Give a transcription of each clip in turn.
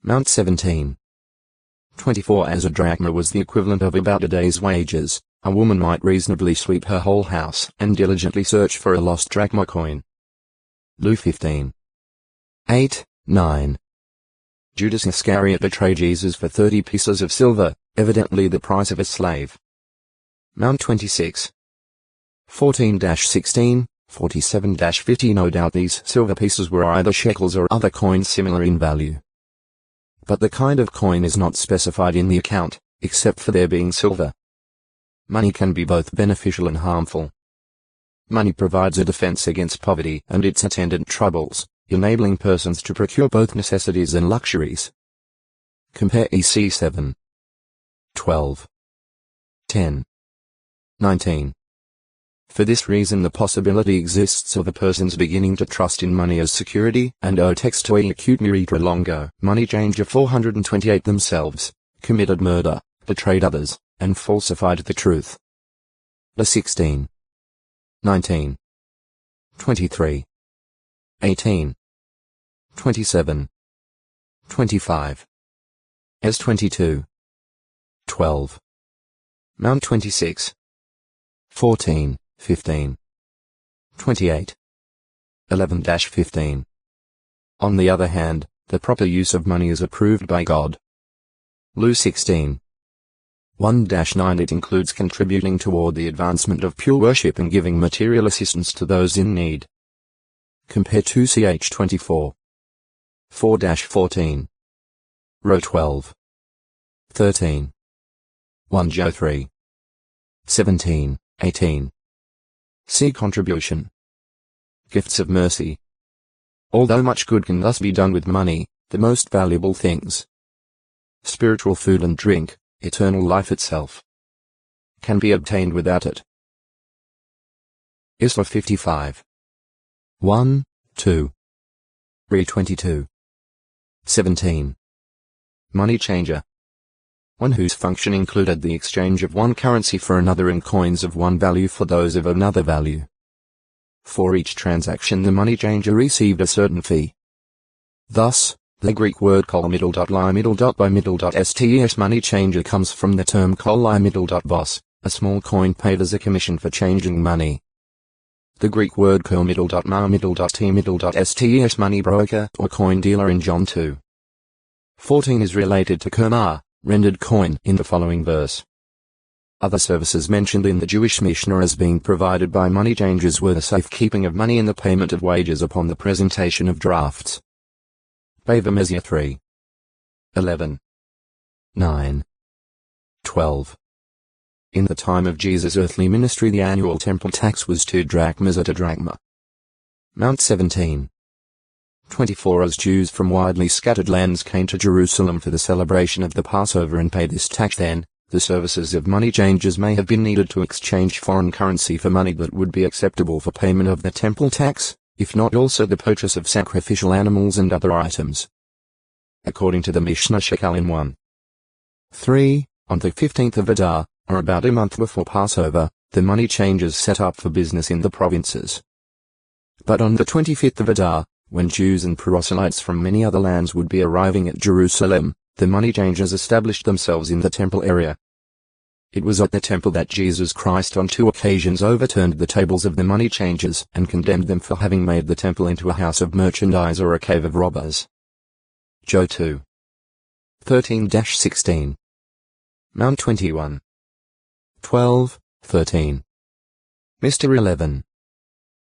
Mount 17. 24 As a drachma was the equivalent of about a day's wages, a woman might reasonably sweep her whole house and diligently search for a lost drachma coin. Luke 15. 8, 9. Judas Iscariot betrayed Jesus for 30 pieces of silver, evidently the price of a slave. Mount 26. 14-16, 47-50 No doubt these silver pieces were either shekels or other coins similar in value. But the kind of coin is not specified in the account, except for their being silver. Money can be both beneficial and harmful. Money provides a defense against poverty and its attendant troubles, enabling persons to procure both necessities and luxuries. Compare EC 7. 12. 10. 19. For this reason the possibility exists of a person's beginning to trust in money as security, and o textoi acute miritra longo, money changer 428 themselves, committed murder, betrayed others, and falsified the truth. The 16. 19. 23. 18. 27. 25. S 22. 12. Mount 26. 14, 15. 28. 11-15. On the other hand, the proper use of money is approved by God. Luke 16. 1-9 It includes contributing toward the advancement of pure worship and giving material assistance to those in need. Compare 2 Ch 24. 4-14. Row 12. 13. 1 Jo 3. 17, 18. See contribution. Gifts of mercy. Although much good can thus be done with money, the most valuable things, spiritual food and drink, eternal life itself, can be obtained without it. Isra 55. 1, 2. Re 22. 17. Money changer. One whose function included the exchange of one currency for another and coins of one value for those of another value. For each transaction the money changer received a certain fee. Thus, the Greek word kol *sts money changer comes from the term kol vos, a small coin paid as a commission for changing money. The Greek word kol *sts money broker or coin dealer in John 2. 14 is related to kermah, rendered coin in the following verse. Other services mentioned in the Jewish Mishnah as being provided by money changers were the safekeeping of money and the payment of wages upon the presentation of drafts. Bava Metzia 3. 11. 9. 12. In the time of Jesus' earthly ministry the annual temple tax was 2 drachmas at a drachma. Mount 17. 24 As Jews from widely scattered lands came to Jerusalem for the celebration of the Passover and paid this tax then, the services of money changers may have been needed to exchange foreign currency for money that would be acceptable for payment of the temple tax, if not also the purchase of sacrificial animals and other items. According to the Mishnah Shekel in 1. 3, on the 15th of Adar, or about a month before Passover, the money changers set up for business in the provinces. But on the 25th of Adar, when Jews and proselytes from many other lands would be arriving at Jerusalem, the money changers established themselves in the temple area. It was at the temple that Jesus Christ on 2 occasions overturned the tables of the money changers and condemned them for having made the temple into a house of merchandise or a cave of robbers. Jo 2. 13-16. Mount 21. 12, 13. Mr. 11.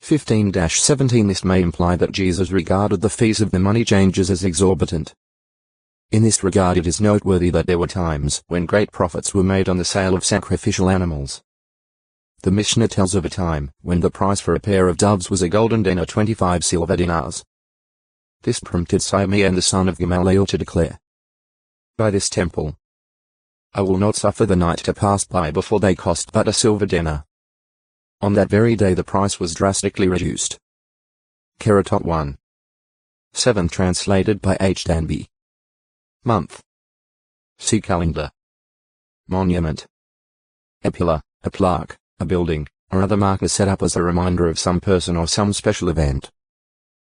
15-17 This may imply that Jesus regarded the fees of the money changers as exorbitant. In this regard it is noteworthy that there were times when great profits were made on the sale of sacrificial animals. The Mishnah tells of a time when the price for a pair of doves was a golden dinar 25 silver dinars. This prompted Simeon the son of Gamaliel to declare, "By this temple I will not suffer the night to pass by before they cost but a silver dinar." On that very day the price was drastically reduced. Keratot 1. 7 Translated by H. Danby. Month. See calendar. Monument. A pillar, a plaque, a building, or other marker set up as a reminder of some person or some special event.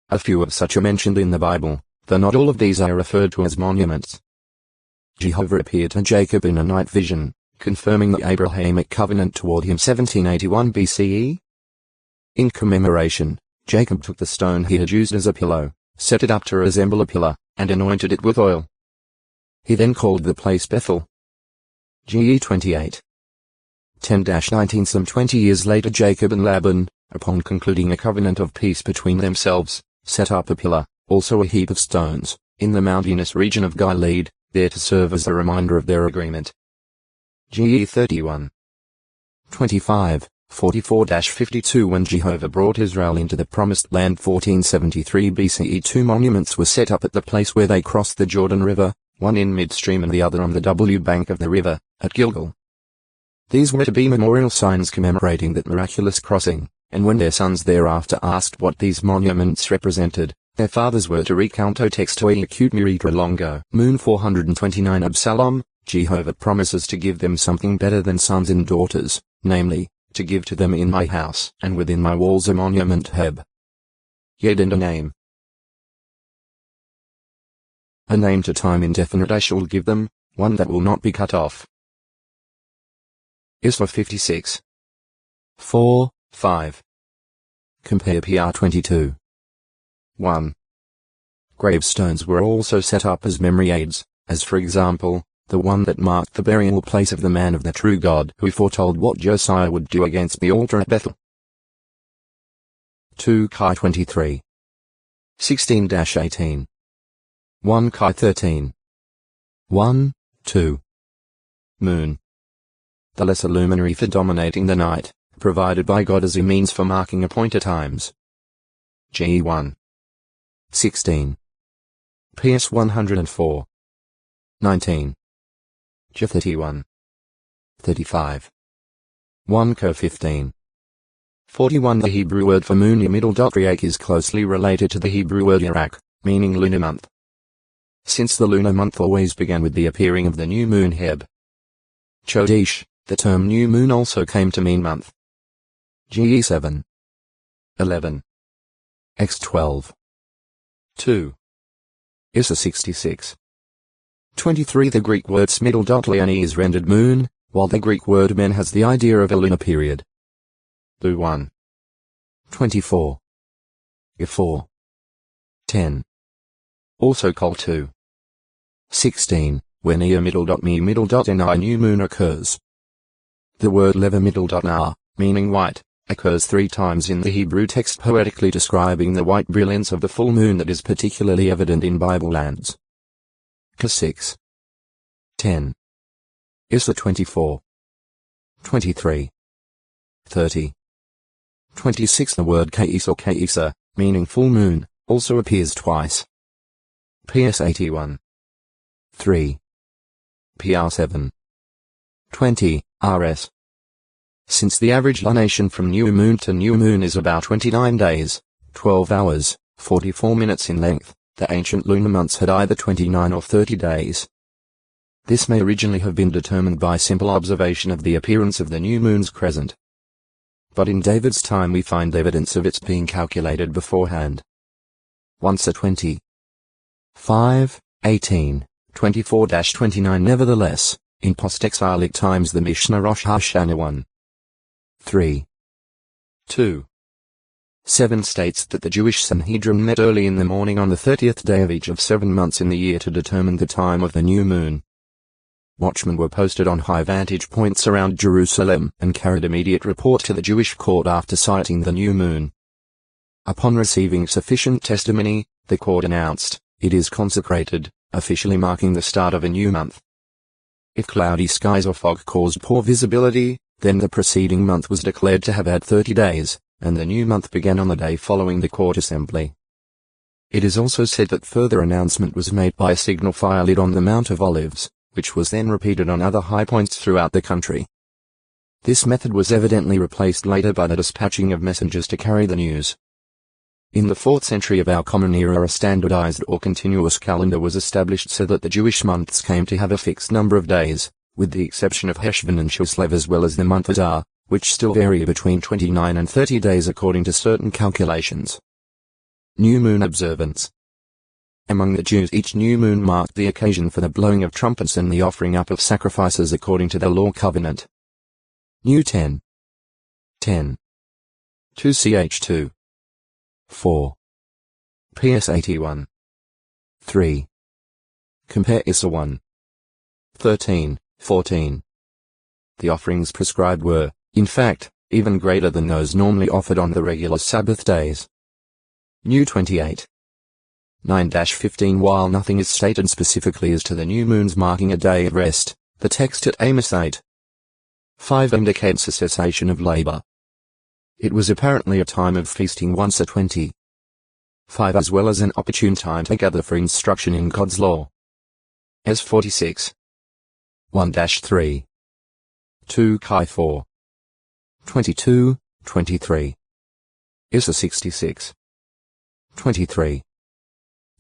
A few of such are mentioned in the Bible, though not all of these are referred to as monuments. Jehovah appeared to Jacob in a night vision, confirming the Abrahamic covenant toward him 1781 BCE. In commemoration, Jacob took the stone he had used as a pillow, set it up to resemble a pillar, and anointed it with oil. He then called the place Bethel. GE 28. 10-19 Some 20 years later Jacob and Laban, upon concluding a covenant of peace between themselves, set up a pillar, also a heap of stones, in the mountainous region of Gilead, there to serve as a reminder of their agreement. GE 31. 25, 44-52 When Jehovah brought Israel into the Promised Land 1473 BCE 2 monuments were set up at the place where they crossed the Jordan River, one in midstream and the other on the W bank of the river, at Gilgal. These were to be memorial signs commemorating that miraculous crossing, and when their sons thereafter asked what these monuments represented, their fathers were to recount O textoi acute miritra longo. Moon 429 Absalom, Jehovah promises to give them something better than sons and daughters, namely, to give to them in my house and within my walls a monument Heb. Yed and a name. A name to time indefinite I shall give them, one that will not be cut off. Isra 56. 4, 5. Compare PR 22. 1. Gravestones were also set up as memory aids, as for example, the one that marked the burial place of the man of the true God who foretold what Josiah would do against the altar at Bethel. 2 Kai 23. 16-18. 1 Kai 13. 1, 2. Moon. The lesser luminary for dominating the night, provided by God as a means for marking appointed times. GE 1. 16. PS 104. 19. J 31. 35. 1 Co 15. 41 The Hebrew word for moon Yamidal.Riak is closely related to the Hebrew word Yarak, meaning lunar month. Since the lunar month always began with the appearing of the new moon Heb. Chodesh, the term new moon also came to mean month. GE 7. 11. X 12. 2. Issa 66. 23 The Greek word smidl.leone is rendered moon, while the Greek word men has the idea of a lunar period. Lu 1. 24. If 4. 10. Also col 2. 16, when near middle.me new moon occurs. The word leva middle.na, meaning white, occurs 3 times in the Hebrew text poetically describing the white brilliance of the full moon that is particularly evident in Bible lands. Ka 6. 10. Issa 24. 23. 30. 26 The word Kais or Kaisa, meaning full moon, also appears twice. PS 81. 3. PR 7. 20, RS. Since the average lunation from new moon to new moon is about 29 days, 12 hours, 44 minutes in length, the ancient lunar months had either 29 or 30 days. This may originally have been determined by simple observation of the appearance of the new moon's crescent. But in David's time we find evidence of its being calculated beforehand. Once a 20. 5, 18, 24-29 Nevertheless, in post-exilic times the Mishnah Rosh Hashanah 1. 3. 2. 7 states that the Jewish Sanhedrin met early in the morning on the 30th day of each of 7 months in the year to determine the time of the new moon. Watchmen were posted on high vantage points around Jerusalem and carried immediate report to the Jewish court after sighting the new moon. Upon receiving sufficient testimony, the court announced, "It is consecrated," officially marking the start of a new month. If cloudy skies or fog caused poor visibility, then the preceding month was declared to have had 30 days, and the new month began on the day following the court assembly. It is also said that further announcement was made by a signal fire lit on the Mount of Olives, which was then repeated on other high points throughout the country. This method was evidently replaced later by the dispatching of messengers to carry the news. In the 4th century of our Common Era a standardized or continuous calendar was established so that the Jewish months came to have a fixed number of days, with the exception of Heshvan and Kislev as well as the month Adar, which still vary between 29 and 30 days according to certain calculations. New Moon Observance. Among the Jews each new moon marked the occasion for the blowing of trumpets and the offering up of sacrifices according to the law covenant. New 10. 10. 2ch2. 4. PS 81. 3. Compare ISA 1. 13, 14. The offerings prescribed were, in fact, even greater than those normally offered on the regular Sabbath days. New 28. 9-15 While nothing is stated specifically as to the new moons marking a day of rest, the text at Amos 8. 5 indicates a cessation of labor. It was apparently a time of feasting once a 20. 5 as well as an opportune time to gather for instruction in God's law. As 46. 1-3. 2 Chi 4. 22, 23. Issa 66. 23.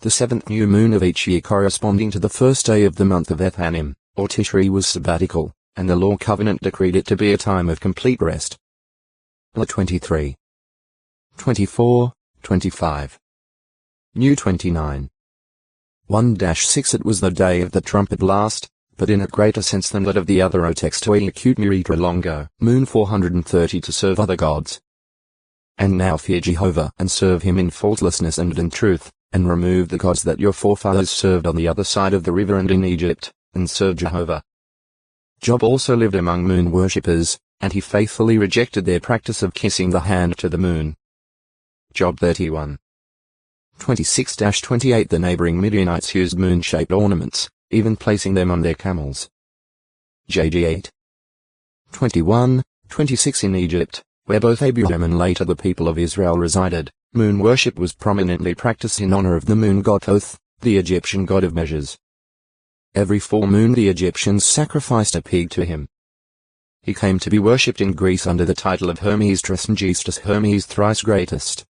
The seventh new moon of each year corresponding to the first day of the month of Ethanim, or Tishri was sabbatical, and the law covenant decreed it to be a time of complete rest. 23. 24, 25. New 29. 1-6 It was the day of the trumpet blast, but in a greater sense than that of the other Otextoi acute miritra longo, moon 430 to serve other gods. And now fear Jehovah and serve him in faultlessness and in truth, and remove the gods that your forefathers served on the other side of the river and in Egypt, and serve Jehovah. Job also lived among moon worshippers, and he faithfully rejected their practice of kissing the hand to the moon. Job 31. 26-28 The neighboring Midianites used moon-shaped ornaments, even placing them on their camels. JG 8. 21-26 In Egypt, where both Abraham and later the people of Israel resided, moon worship was prominently practiced in honor of the moon god Thoth, the Egyptian god of measures. Every full moon the Egyptians sacrificed a pig to him. He came to be worshipped in Greece under the title of Hermes Trismegistus, Hermes thrice greatest.